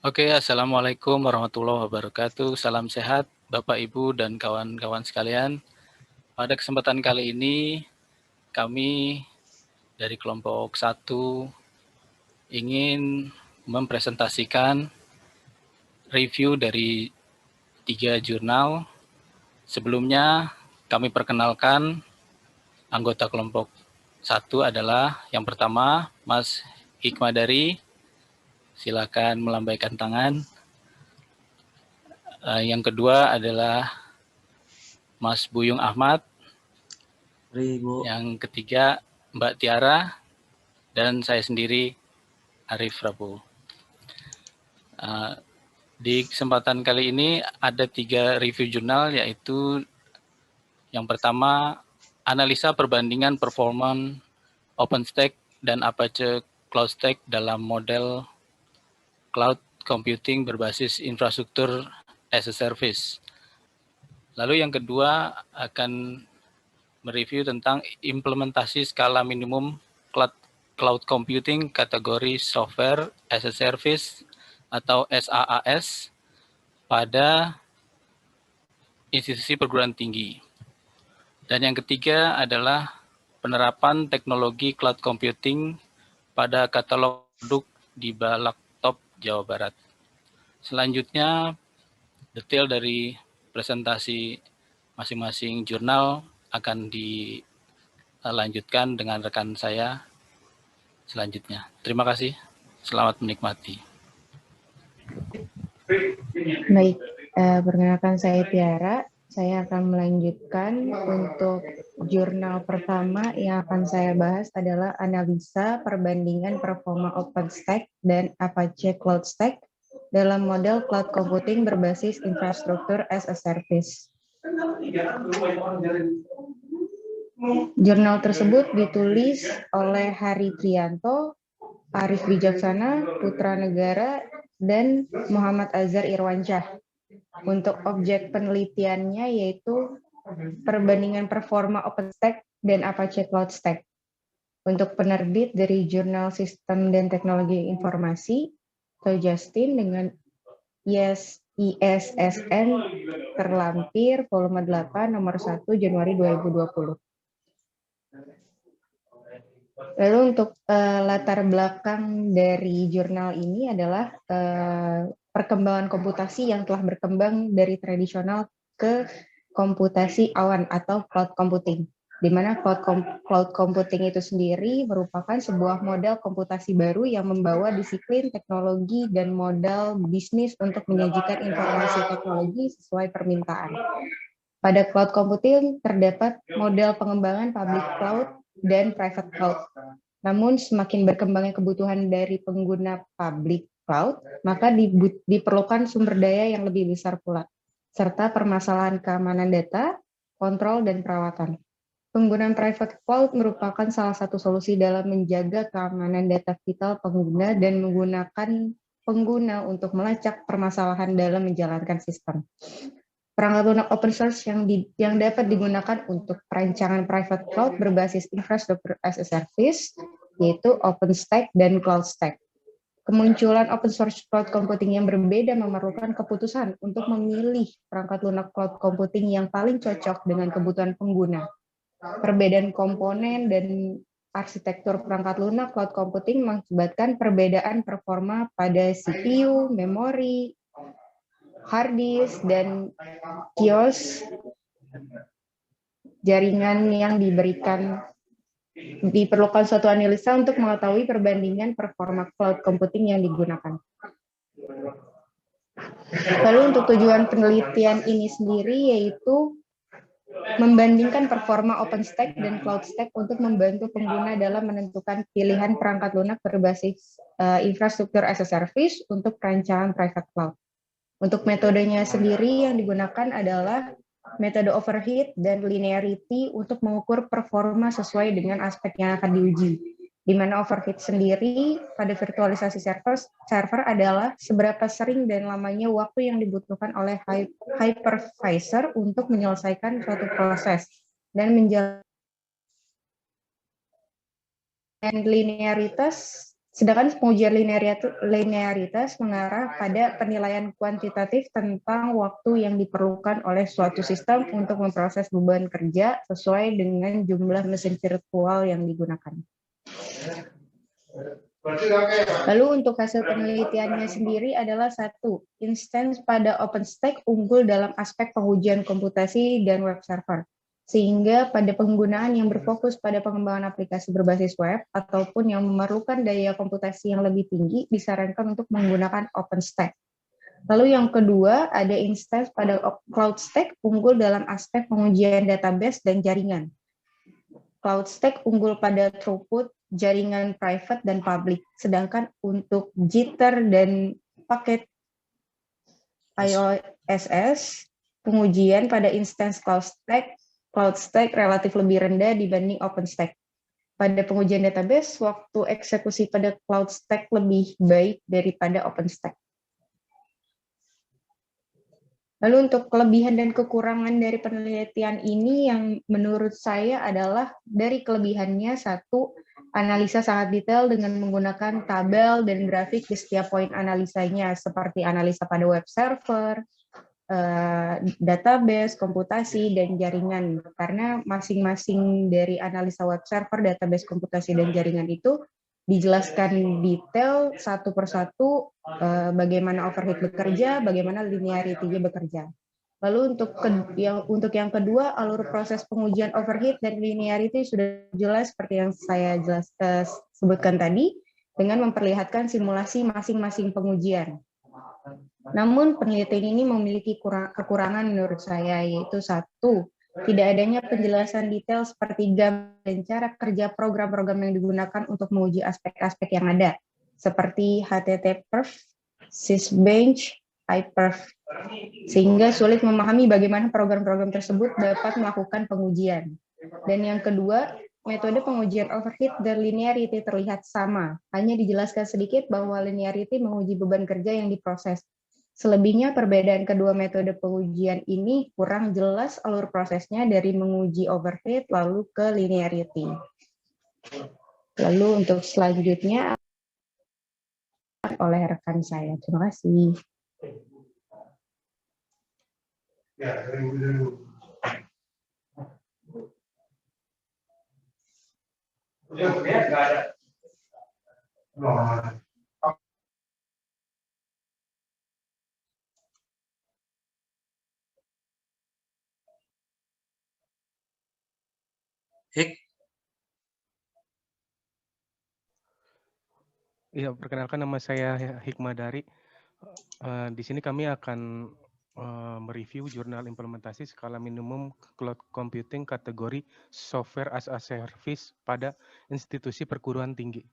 Oke, Assalamualaikum warahmatullahi wabarakatuh. Salam sehat, Bapak, Ibu, dan kawan-kawan sekalian. Pada kesempatan kali ini, kami dari kelompok 1 ingin mempresentasikan review dari 3 jurnal. Sebelumnya, kami perkenalkan anggota kelompok 1 adalah yang pertama, Mas Hikmadari. Silakan melambaikan tangan. Yang kedua adalah Mas Buyung Ahmad. Yang ketiga Mbak Tiara, dan saya sendiri Arif Rabu. Di kesempatan kali ini ada 3 review jurnal, yaitu yang pertama analisa perbandingan performa OpenStack dan Apache CloudStack dalam model cloud computing berbasis infrastruktur as a service. Lalu yang kedua akan mereview tentang implementasi skala minimum cloud computing kategori software as a service atau SaaS pada institusi perguruan tinggi. Dan yang ketiga adalah penerapan teknologi cloud computing pada katalog produk di Balaktop, Jawa Barat. Selanjutnya, detail dari presentasi masing-masing jurnal akan dilanjutkan dengan rekan saya selanjutnya. Terima kasih. Selamat menikmati. Baik, perkenalkan saya Tiara. Saya akan melanjutkan untuk jurnal pertama yang akan saya bahas adalah analisa perbandingan performa OpenStack dan Apache CloudStack dalam model cloud computing berbasis infrastruktur as a service. Jurnal tersebut ditulis oleh Hari Trianto, Arif Wijaksana, Putra Negara, dan Muhammad Azhar Irwansyah. Untuk objek penelitiannya yaitu perbandingan performa OpenStack dan Apache CloudStack. Untuk penerbit dari Jurnal Sistem dan Teknologi Informasi atau Justin dengan ISSN terlampir volume 8 nomor 1 Januari 2020. Lalu untuk latar belakang dari jurnal ini adalah perkembangan komputasi yang telah berkembang dari tradisional ke komputasi awan atau cloud computing, di mana cloud computing itu sendiri merupakan sebuah model komputasi baru yang membawa disiplin teknologi dan modal bisnis untuk menyajikan informasi teknologi sesuai permintaan. Pada cloud computing terdapat model pengembangan public cloud dan private cloud. Namun semakin berkembangnya kebutuhan dari pengguna public cloud, maka diperlukan sumber daya yang lebih besar pula, serta permasalahan keamanan data, kontrol, dan perawatan. Penggunaan private cloud merupakan salah satu solusi dalam menjaga keamanan data vital pengguna dan menggunakan pengguna untuk melacak permasalahan dalam menjalankan sistem. Perangkat lunak open source yang dapat digunakan untuk perancangan private cloud berbasis infrastruktur as a service, yaitu OpenStack dan CloudStack. Kemunculan open source cloud computing yang berbeda memerlukan keputusan untuk memilih perangkat lunak cloud computing yang paling cocok dengan kebutuhan pengguna. Perbedaan komponen dan arsitektur perangkat lunak cloud computing mengakibatkan perbedaan performa pada CPU, memori, hard disk, dan kios jaringan yang diberikan. Diperlukan suatu analisa untuk mengetahui perbandingan performa cloud computing yang digunakan. Lalu untuk tujuan penelitian ini sendiri yaitu membandingkan performa OpenStack dan CloudStack untuk membantu pengguna dalam menentukan pilihan perangkat lunak berbasis infrastruktur as a service untuk perancangan private cloud. Untuk metodenya sendiri yang digunakan adalah metode overheat dan linearity untuk mengukur performa sesuai dengan aspek yang akan diuji. Di mana overheat sendiri pada virtualisasi server adalah seberapa sering dan lamanya waktu yang dibutuhkan oleh hypervisor untuk menyelesaikan suatu proses dan menjalankan linearitas Sedangkan pengujian linearitas mengarah pada penilaian kuantitatif tentang waktu yang diperlukan oleh suatu sistem untuk memproses beban kerja sesuai dengan jumlah mesin virtual yang digunakan. Lalu untuk hasil penelitiannya sendiri adalah satu, instance pada OpenStack unggul dalam aspek pengujian komputasi dan web server. Sehingga pada penggunaan yang berfokus pada pengembangan aplikasi berbasis web ataupun yang memerlukan daya komputasi yang lebih tinggi disarankan untuk menggunakan OpenStack. Lalu yang kedua ada instance pada CloudStack unggul dalam aspek pengujian database dan jaringan. CloudStack unggul pada throughput, jaringan private dan public. Sedangkan untuk jitter dan paket IOSS, pengujian pada instance CloudStack relatif lebih rendah dibanding OpenStack. Pada pengujian database, waktu eksekusi pada CloudStack lebih baik daripada OpenStack. Lalu untuk kelebihan dan kekurangan dari penelitian ini yang menurut saya adalah dari kelebihannya satu, analisa sangat detail dengan menggunakan tabel dan grafik di setiap poin analisanya seperti analisa pada web server, database, komputasi, dan jaringan. Karena masing-masing dari analisa web server, database, komputasi, dan jaringan itu dijelaskan detail satu persatu bagaimana overhead bekerja, bagaimana linearity-nya bekerja. Lalu untuk yang kedua, alur proses pengujian overhead dan linearity sudah jelas seperti yang saya sebutkan tadi, dengan memperlihatkan simulasi masing-masing pengujian. Namun penelitian ini memiliki kekurangan menurut saya, yaitu satu, tidak adanya penjelasan detail seperti gambar dan cara kerja program-program yang digunakan untuk menguji aspek-aspek yang ada, seperti HTTPerf, Sysbench, iPerf, sehingga sulit memahami bagaimana program-program tersebut dapat melakukan pengujian. Dan yang kedua, metode pengujian overhead dan linearity terlihat sama, hanya dijelaskan sedikit bahwa linearity menguji beban kerja yang diproses. Selebihnya perbedaan kedua metode pengujian ini kurang jelas alur prosesnya dari menguji overhead lalu ke linearity. Lalu untuk selanjutnya oleh rekan saya. Terima kasih. Iya, perkenalkan nama saya Hikmadari. Di sini kami akan mereview jurnal implementasi skala minimum cloud computing kategori software as a service pada institusi perguruan tinggi.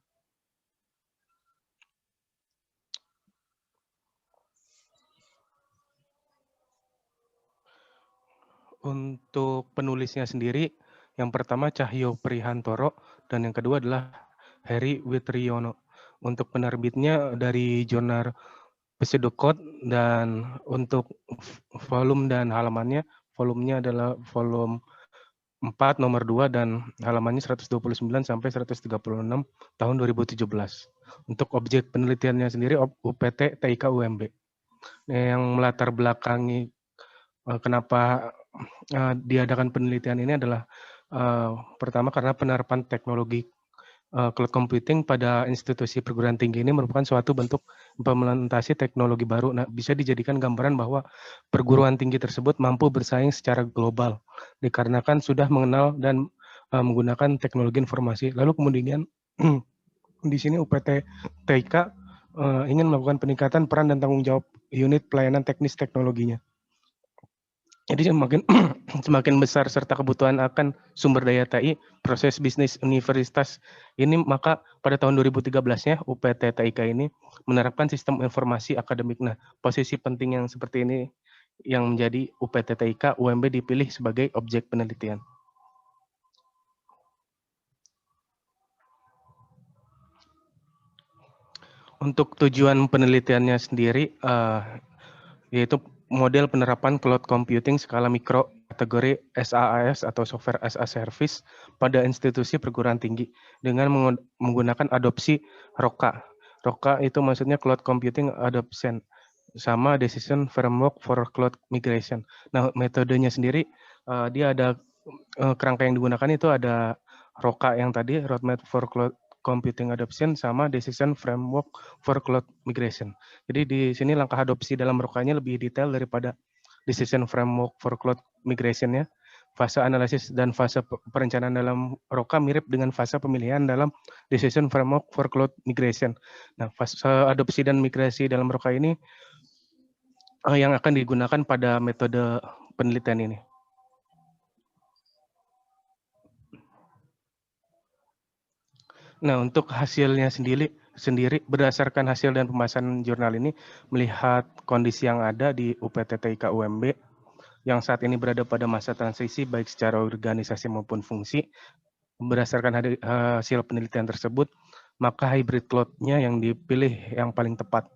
Untuk penulisnya sendiri, yang pertama Cahyo Prihantoro dan yang kedua adalah Heri Witriyono. Untuk penerbitnya dari jurnal Pseudocode dan untuk volume dan halamannya, volumenya adalah volume 4 nomor 2 dan halamannya 129 sampai 136 tahun 2017. Untuk objek penelitiannya sendiri UPT TIK UMB. Yang melatar belakangi kenapa diadakan penelitian ini adalah pertama karena penerapan teknologi cloud computing pada institusi perguruan tinggi ini merupakan suatu bentuk implementasi teknologi baru. Nah, bisa dijadikan gambaran bahwa perguruan tinggi tersebut mampu bersaing secara global dikarenakan sudah mengenal dan menggunakan teknologi informasi. Lalu kemudian di sini UPT TIK ingin melakukan peningkatan peran dan tanggung jawab unit pelayanan teknis teknologinya. Jadi semakin besar serta kebutuhan akan sumber daya TI, proses bisnis universitas ini, maka pada tahun 2013-nya UPT TIK ini menerapkan sistem informasi akademik. Nah, posisi penting yang seperti ini yang menjadi UPT TIK UMB dipilih sebagai objek penelitian. Untuk tujuan penelitiannya sendiri, yaitu model penerapan cloud computing skala mikro kategori SaaS atau Software as a Service pada institusi perguruan tinggi dengan menggunakan adopsi ROCA. ROCA itu maksudnya Cloud Computing Adoption sama Decision Framework for Cloud Migration. Nah, metodenya sendiri dia ada kerangka yang digunakan itu ada ROCA yang tadi, Roadmap for Cloud Computing Adoption sama Decision Framework for Cloud Migration. Jadi di sini langkah adopsi dalam ROCA-nya lebih detail daripada Decision Framework for Cloud Migration-nya. Fase analisis dan fase perencanaan dalam ROCA mirip dengan fase pemilihan dalam Decision Framework for Cloud Migration. Nah, fase adopsi dan migrasi dalam ROCA ini yang akan digunakan pada metode penelitian ini. Nah, untuk hasilnya sendiri berdasarkan hasil dan pembahasan jurnal ini, melihat kondisi yang ada di UPT-TIK UMB yang saat ini berada pada masa transisi baik secara organisasi maupun fungsi, berdasarkan hasil penelitian tersebut, maka hybrid cloud-nya yang dipilih yang paling tepat.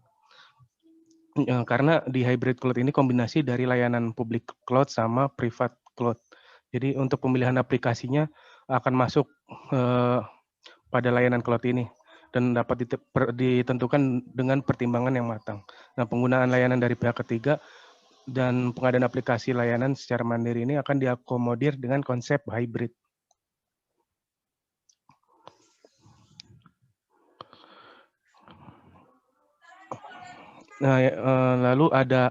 Karena di hybrid cloud ini kombinasi dari layanan public cloud sama private cloud. Jadi untuk pemilihan aplikasinya akan masuk pada layanan cloud ini dan dapat ditentukan dengan pertimbangan yang matang. Nah, penggunaan layanan dari pihak ketiga dan pengadaan aplikasi layanan secara mandiri ini akan diakomodir dengan konsep hybrid. Nah, lalu ada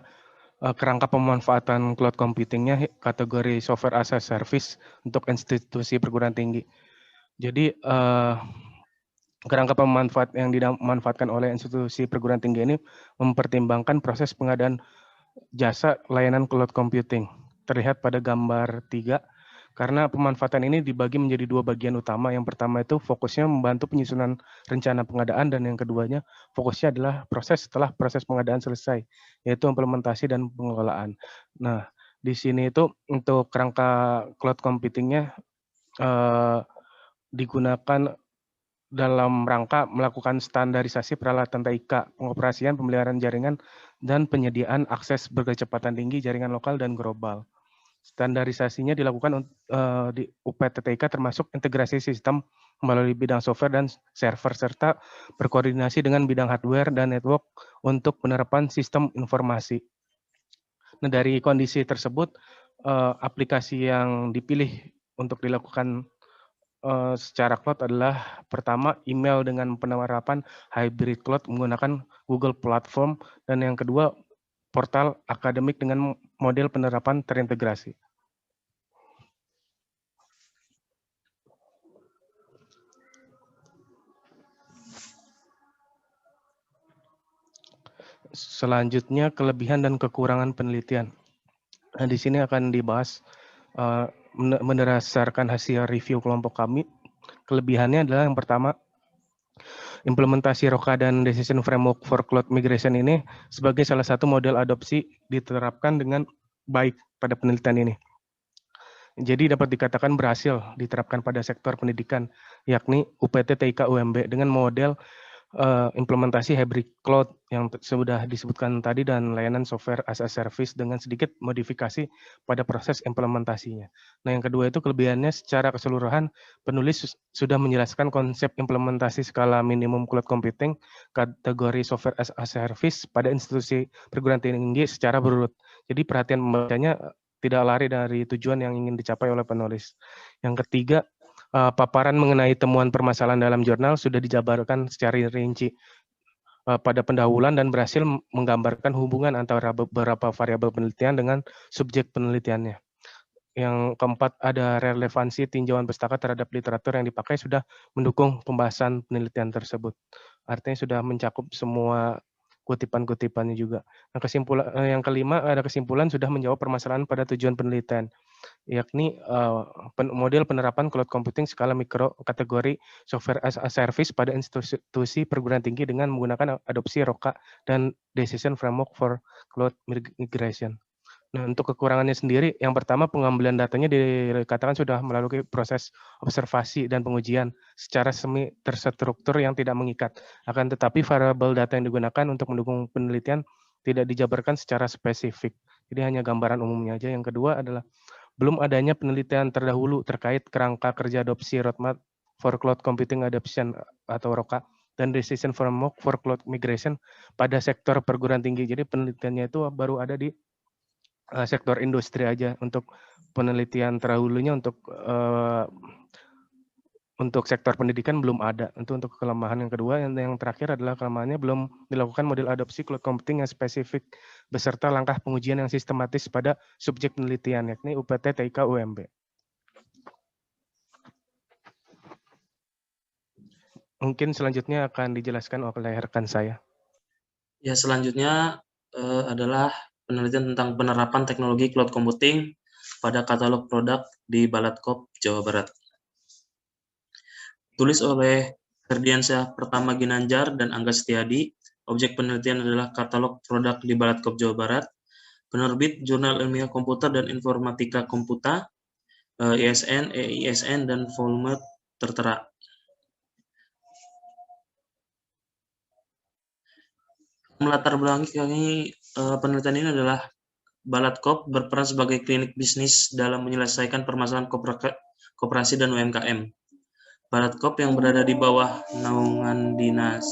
kerangka pemanfaatan cloud computing-nya kategori software as a service untuk institusi perguruan tinggi. Jadi kerangka pemanfaat yang dimanfaatkan oleh institusi perguruan tinggi ini mempertimbangkan proses pengadaan jasa layanan cloud computing. Terlihat pada gambar 3, karena pemanfaatan ini dibagi menjadi 2 bagian utama. Yang pertama itu fokusnya membantu penyusunan rencana pengadaan, dan yang keduanya fokusnya adalah proses setelah proses pengadaan selesai, yaitu implementasi dan pengelolaan. Nah, di sini itu untuk kerangka cloud computing-nya digunakan dalam rangka melakukan standarisasi peralatan TIK, pengoperasian, pemeliharaan jaringan, dan penyediaan akses berkecepatan tinggi jaringan lokal dan global. Standarisasinya dilakukan di UPT TIK termasuk integrasi sistem melalui bidang software dan server, serta berkoordinasi dengan bidang hardware dan network untuk penerapan sistem informasi. Nah, dari kondisi tersebut, aplikasi yang dipilih untuk dilakukan secara cloud adalah pertama email dengan penerapan hybrid cloud menggunakan Google Platform, dan yang kedua portal akademik dengan model penerapan terintegrasi. Selanjutnya kelebihan dan kekurangan penelitian. Nah, di sini akan dibahas berdasarkan hasil review kelompok kami. Kelebihannya adalah yang pertama, implementasi ROCA dan Decision Framework for Cloud Migration ini sebagai salah satu model adopsi diterapkan dengan baik pada penelitian ini. Jadi dapat dikatakan berhasil diterapkan pada sektor pendidikan, yakni UPT TIK UMB dengan model implementasi hybrid cloud yang sudah disebutkan tadi dan layanan software as a service dengan sedikit modifikasi pada proses implementasinya. Nah, yang kedua itu kelebihannya secara keseluruhan penulis sudah menjelaskan konsep implementasi skala minimum cloud computing kategori software as a service pada institusi perguruan tinggi secara berurut. Jadi perhatian pembacanya tidak lari dari tujuan yang ingin dicapai oleh penulis. Yang ketiga, paparan mengenai temuan permasalahan dalam jurnal sudah dijabarkan secara rinci pada pendahuluan dan berhasil menggambarkan hubungan antara beberapa variabel penelitian dengan subjek penelitiannya. Yang keempat, ada relevansi tinjauan pustaka terhadap literatur yang dipakai sudah mendukung pembahasan penelitian tersebut. Artinya sudah mencakup semua kutipan-kutipannya juga. Nah, yang kelima, ada kesimpulan sudah menjawab permasalahan pada tujuan penelitian, yakni model penerapan cloud computing skala mikro kategori software as a service pada institusi perguruan tinggi dengan menggunakan adopsi ROCA dan Decision Framework for Cloud Migration. Nah, untuk kekurangannya sendiri, yang pertama pengambilan datanya dikatakan sudah melalui proses observasi dan pengujian secara semi terstruktur yang tidak mengikat. Akan tetapi variabel data yang digunakan untuk mendukung penelitian tidak dijabarkan secara spesifik. Jadi hanya gambaran umumnya aja. Yang kedua adalah belum adanya penelitian terdahulu terkait kerangka kerja adopsi roadmap for cloud computing adoption atau ROCA dan decision framework for cloud migration pada sektor perguruan tinggi. Jadi penelitiannya itu baru ada di sektor industri aja. Untuk penelitian terdahulunya untuk sektor pendidikan belum ada. Itu untuk kelemahan yang kedua. Yang terakhir adalah kelemahannya belum dilakukan model adopsi cloud computing yang spesifik beserta langkah pengujian yang sistematis pada subjek penelitian, yakni UPT, TIK, UMB. Mungkin selanjutnya akan dijelaskan oleh rekan saya. Ya, selanjutnya adalah penelitian tentang penerapan teknologi cloud computing pada katalog produk di Balatkop, Jawa Barat. Tulis oleh Ferdiansyah Pertama Ginanjar dan Angga Setiadi. Objek penelitian adalah katalog produk di Balatkop, Jawa Barat. Penerbit Jurnal Ilmiah Komputer dan Informatika Komputa, ISN, EISN, dan volume tertera. Melatar belakangi penelitian ini adalah Balatkop berperan sebagai klinik bisnis dalam menyelesaikan permasalahan koperasi dan UMKM. Balatkop yang berada di bawah naungan dinas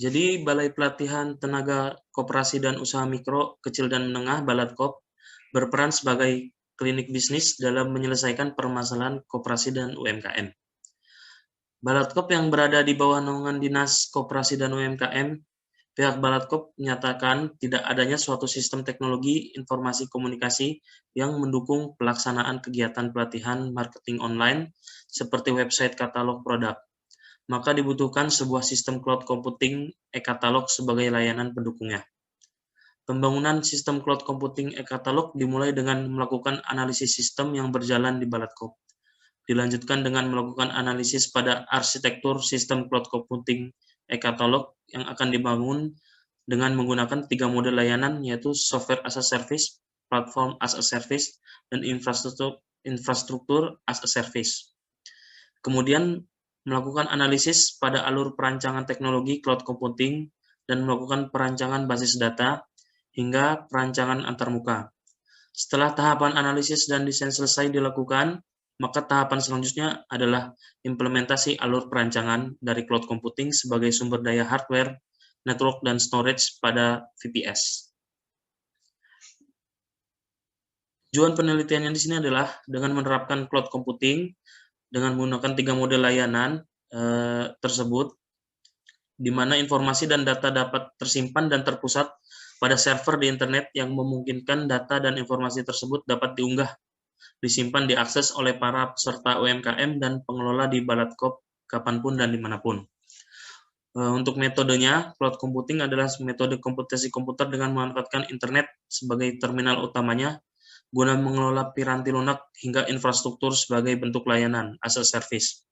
Jadi Balai Pelatihan Tenaga Koperasi dan Usaha Mikro, Kecil dan Menengah Balatkop berperan sebagai klinik bisnis dalam menyelesaikan permasalahan koperasi dan UMKM. Balatkop yang berada di bawah naungan Dinas Koperasi dan UMKM, pihak Balatkop menyatakan tidak adanya suatu sistem teknologi informasi komunikasi yang mendukung pelaksanaan kegiatan pelatihan marketing online seperti website katalog produk. Maka dibutuhkan sebuah sistem cloud computing e-katalog sebagai layanan pendukungnya. Pembangunan sistem cloud computing e-katalog dimulai dengan melakukan analisis sistem yang berjalan di Balatkop. Dilanjutkan dengan melakukan analisis pada arsitektur sistem cloud computing e-katalog yang akan dibangun dengan menggunakan 3 model layanan, yaitu software as a service, platform as a service, dan infrastruktur as a service. Kemudian melakukan analisis pada alur perancangan teknologi cloud computing dan melakukan perancangan basis data hingga perancangan antarmuka. Setelah tahapan analisis dan desain selesai dilakukan, maka tahapan selanjutnya adalah implementasi alur perancangan dari cloud computing sebagai sumber daya hardware, network, dan storage pada VPS. Tujuan penelitian yang di sini adalah dengan menerapkan cloud computing dengan menggunakan 3 model layanan tersebut, di mana informasi dan data dapat tersimpan dan terpusat pada server di internet yang memungkinkan data dan informasi tersebut dapat diunggah, disimpan, diakses oleh para peserta UMKM dan pengelola di Balatkop kapanpun dan dimanapun. Untuk metodenya, cloud computing adalah metode komputasi komputer dengan memanfaatkan internet sebagai terminal utamanya guna mengelola piranti lunak hingga infrastruktur sebagai bentuk layanan as a service.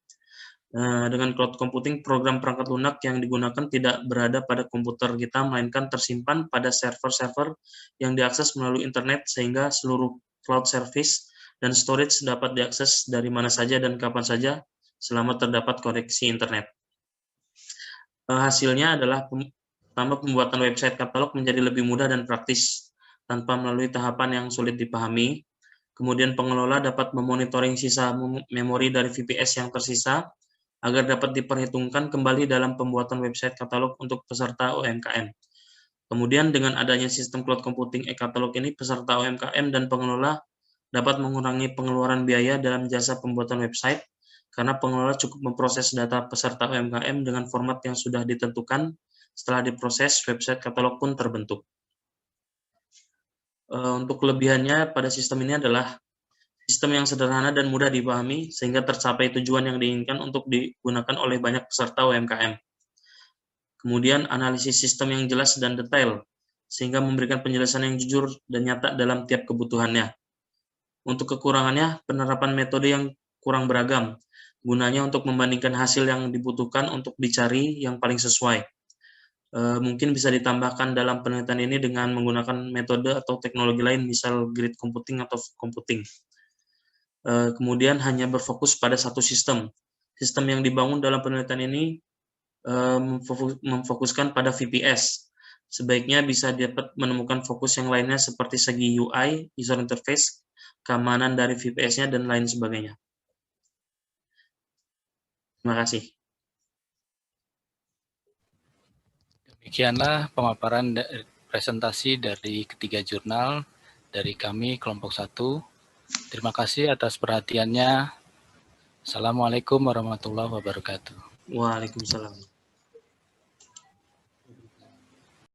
Dengan cloud computing, program perangkat lunak yang digunakan tidak berada pada komputer kita, melainkan tersimpan pada server-server yang diakses melalui internet, sehingga seluruh cloud service dan storage dapat diakses dari mana saja dan kapan saja selama terdapat koneksi internet. Hasilnya adalah pertama, pembuatan website katalog menjadi lebih mudah dan praktis tanpa melalui tahapan yang sulit dipahami. Kemudian pengelola dapat memonitoring sisa memori dari VPS yang tersisa agar dapat diperhitungkan kembali dalam pembuatan website katalog untuk peserta UMKM. Kemudian dengan adanya sistem cloud computing e-katalog ini, peserta UMKM dan pengelola dapat mengurangi pengeluaran biaya dalam jasa pembuatan website karena pengelola cukup memproses data peserta UMKM dengan format yang sudah ditentukan. Setelah diproses, website katalog pun terbentuk. Untuk kelebihannya pada sistem ini adalah sistem yang sederhana dan mudah dipahami sehingga tercapai tujuan yang diinginkan untuk digunakan oleh banyak peserta UMKM. Kemudian analisis sistem yang jelas dan detail sehingga memberikan penjelasan yang jujur dan nyata dalam tiap kebutuhannya. Untuk kekurangannya, penerapan metode yang kurang beragam, gunanya untuk membandingkan hasil yang dibutuhkan untuk dicari yang paling sesuai. Mungkin bisa ditambahkan dalam penelitian ini dengan menggunakan metode atau teknologi lain, misal grid computing atau computing. Kemudian hanya berfokus pada satu sistem. Sistem yang dibangun dalam penelitian ini memfokuskan pada VPS. Sebaiknya bisa dapat menemukan fokus yang lainnya seperti segi UI, user interface, keamanan dari VPS-nya, dan lain sebagainya. Terima kasih. Demikianlah pemaparan presentasi dari ketiga jurnal dari kami kelompok 1. Terima kasih atas perhatiannya. Assalamualaikum warahmatullahi wabarakatuh. Waalaikumsalam.